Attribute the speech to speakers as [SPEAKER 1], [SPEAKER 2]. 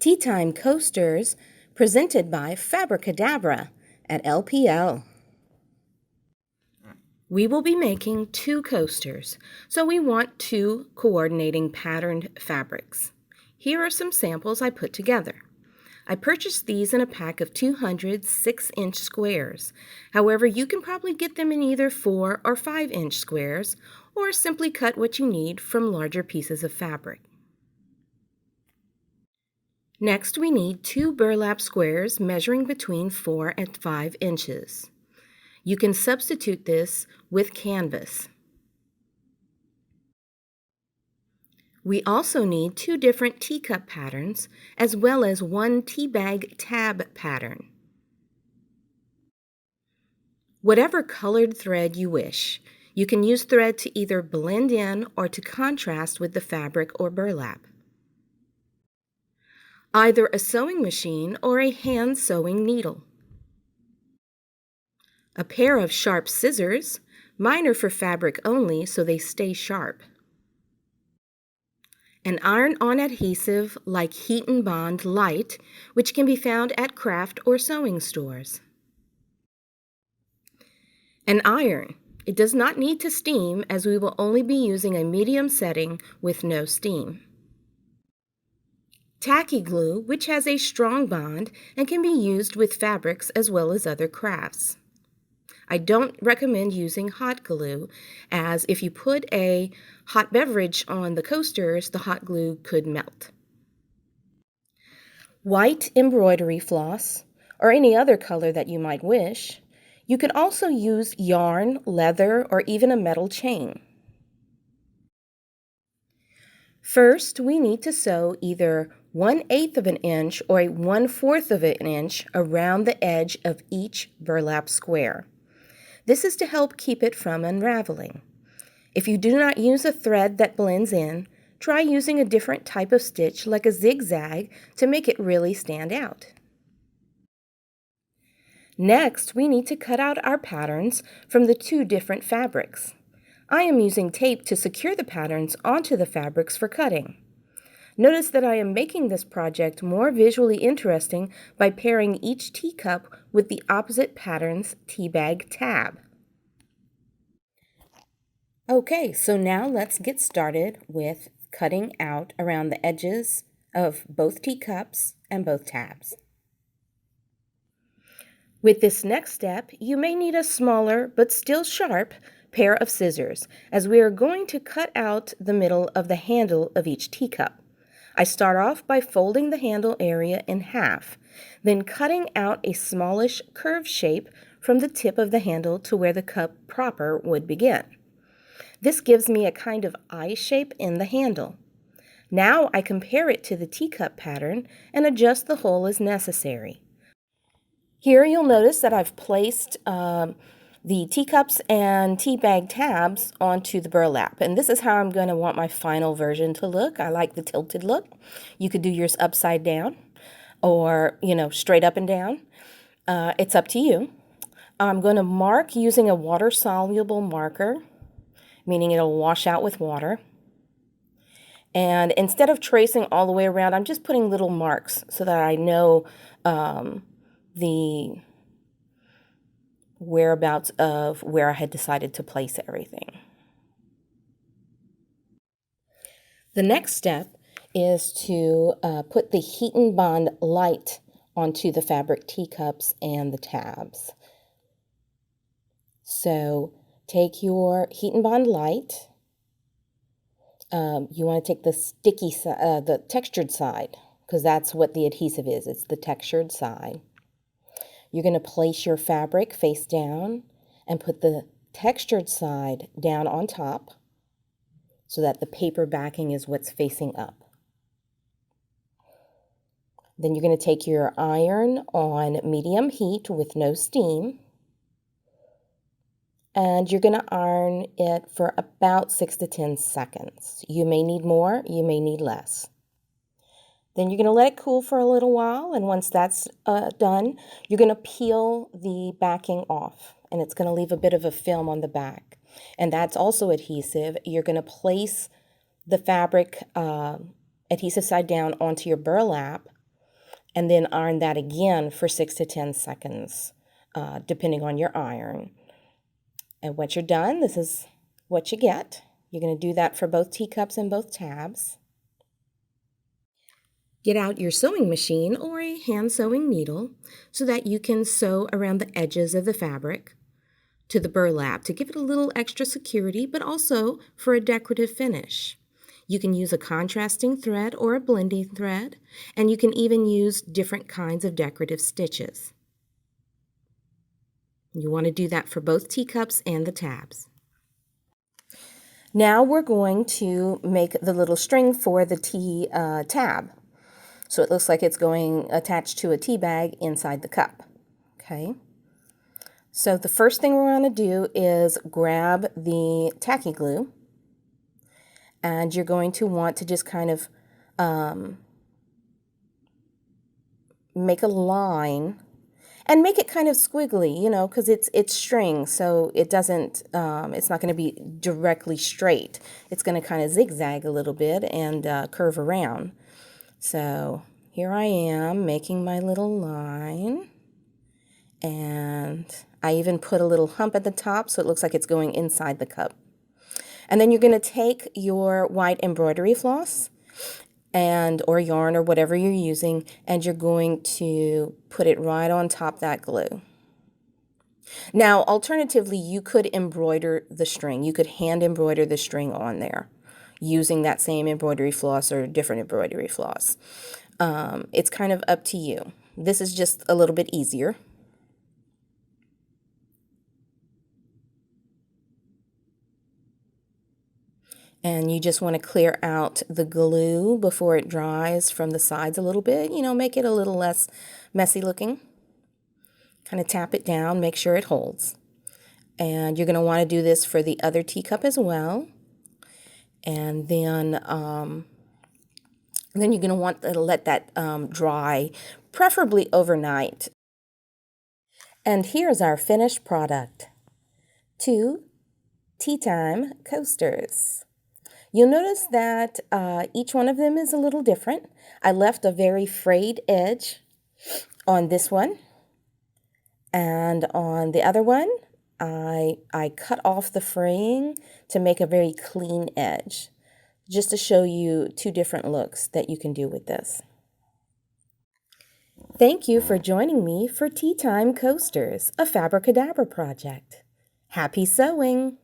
[SPEAKER 1] Tea Time Coasters presented by Fabricadabra at LPL. We will be making 2 coasters, so we want 2 coordinating patterned fabrics. Here are some samples I put together. I purchased these in a pack of 200 6-inch squares. However, you can probably get them in either 4 or 5-inch squares, or simply cut what you need from larger pieces of fabric. Next, we need 2 burlap squares measuring between 4 and 5 inches. You can substitute this with canvas. We also need 2 different teacup patterns, as well as 1 tea bag tab pattern. Whatever colored thread you wish, you can use thread to either blend in or to contrast with the fabric or burlap. Either a sewing machine or a hand sewing needle. A pair of sharp scissors. Mine are for fabric only, so they stay sharp. An iron-on adhesive like Heat and Bond Light, which can be found at craft or sewing stores. An iron. It does not need to steam, as we will only be using a medium setting with no steam. Tacky glue, which has a strong bond and can be used with fabrics as well as other crafts. I don't recommend using hot glue, as if you put a hot beverage on the coasters, the hot glue could melt. White embroidery floss, or any other color that you might wish. You could also use yarn, leather, or even a metal chain. First, we need to sew either 1/8 of an inch or a 1/4 of an inch around the edge of each burlap square. This is to help keep it from unraveling. If you do not use a thread that blends in, try using a different type of stitch like a zigzag to make it really stand out. Next, we need to cut out our patterns from the 2 different fabrics. I am using tape to secure the patterns onto the fabrics for cutting. Notice that I am making this project more visually interesting by pairing each teacup with the opposite pattern's tea bag tab. Okay, so now let's get started with cutting out around the edges of both teacups and both tabs. With this next step, you may need a smaller but still sharp pair of scissors, as we are going to cut out the middle of the handle of each teacup. I start off by folding the handle area in half, then cutting out a smallish curved shape from the tip of the handle to where the cup proper would begin. This gives me a kind of eye shape in the handle. Now I compare it to the teacup pattern and adjust the hole as necessary. Here you'll notice that I've placed the teacups and tea bag tabs onto the burlap, and this is how I'm going to want my final version to look. I like the tilted look. You could do yours upside down or, straight up and down. It's up to you. I'm going to mark using a water-soluble marker, meaning it'll wash out with water. And instead of tracing all the way around, I'm just putting little marks so that I know the whereabouts of where I had decided to place everything. The next step is to put the Heat and Bond Light onto the fabric teacups and the tabs. So take your Heat and Bond Light. You want to take the sticky side, the textured side, because that's what the adhesive is. It's the textured side. You're going to place your fabric face down and put the textured side down on top so that the paper backing is what's facing up. Then you're going to take your iron on medium heat with no steam, and you're going to iron it for about 6 to 10 seconds. You may need more, you may need less. Then you're going to let it cool for a little while, and once that's done, you're going to peel the backing off, and it's going to leave a bit of a film on the back. And that's also adhesive. You're going to place the fabric adhesive side down onto your burlap, and then iron that again for 6 to 10 seconds, depending on your iron. And once you're done, this is what you get. You're going to do that for both teacups and both tabs. Get out your sewing machine or a hand sewing needle so that you can sew around the edges of the fabric to the burlap to give it a little extra security, but also for a decorative finish. You can use a contrasting thread or a blending thread, and you can even use different kinds of decorative stitches. You want to do that for both teacups and the tabs. Now we're going to make the little string for the tea tab. So it looks like it's going attached to a tea bag inside the cup. Okay. So the first thing we're going to do is grab the tacky glue, and you're going to want to just kind of make a line and make it kind of squiggly, you know, because it's string, so it doesn't, it's not going to be directly straight. It's going to kind of zigzag a little bit and curve around. So here I am making my little line, and I even put a little hump at the top so it looks like it's going inside the cup. And then you're going to take your white embroidery floss or yarn or whatever you're using, and you're going to put it right on top of that glue. Now, alternatively, you could embroider the string. You could hand embroider the string on there using that same embroidery floss or different embroidery floss. It's kind of up to you. This is just a little bit easier. And you just want to clear out the glue before it dries from the sides a little bit, you know, make it a little less messy looking. Kind of tap it down, make sure it holds. And you're going to want to do this for the other teacup as well. And then you're going to want to let that dry, preferably overnight. And here's our finished product. 2 tea time coasters. You'll notice that each one of them is a little different. I left a very frayed edge on this one, and on the other one, I cut off the fraying to make a very clean edge, just to show you 2 different looks that you can do with this. Thank you for joining me for Tea Time Coasters, a Fabricadabra project. Happy sewing!